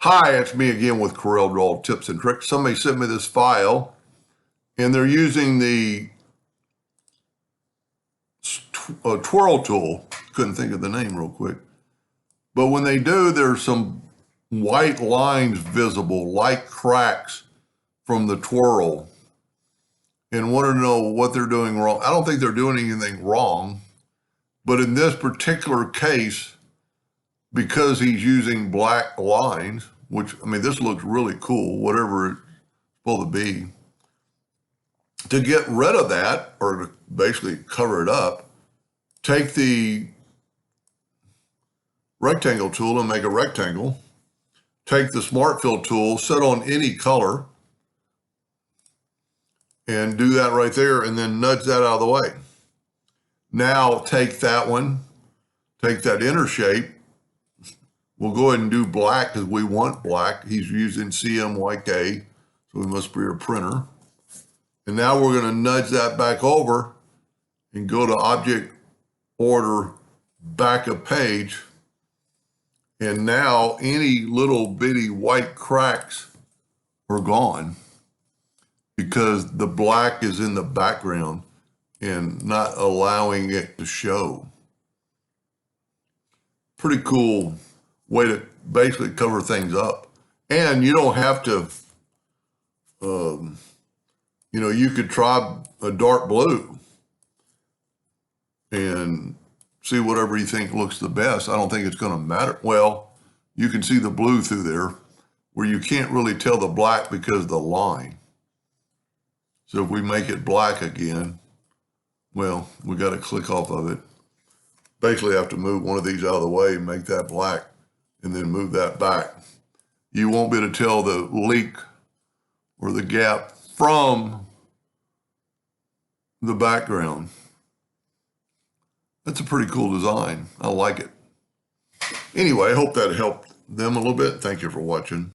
Hi, it's me again with CorelDraw tips and tricks. Somebody sent me this file and they're using the twirl tool. Couldn't think of the name real quick. But when they do, there's some white lines visible, like cracks from the twirl, and wanted to know what they're doing wrong. I don't think they're doing anything wrong, but in this particular case, because he's using black lines, which, I mean, this looks really cool, whatever it's supposed to be. To get rid of that, or to basically cover it up, take the rectangle tool and make a rectangle. Take the Smart Fill tool, set on any color, and do that right there, and then nudge that out of the way. Now take that one, take that inner shape. We'll go ahead and do black because we want black. He's using CMYK, so we must be a printer. And now we're going to nudge that back over and go to Object, Order, Back of Page. And now any little bitty white cracks are gone because the black is in the background and not allowing it to show. Pretty cool way to basically cover things up. And you don't have to, you could try a dark blue and see whatever you think looks the best. I don't think it's going to matter. Well, you can see the blue through there where you can't really tell the black because of the line. So if we make it black again, well, we got to click off of it. Basically have to move one of these out of the way and make that black and then move that back. You won't be able to tell the leak or the gap from the background. That's a pretty cool design. I like it. Anyway, I hope that helped them a little bit. Thank you for watching.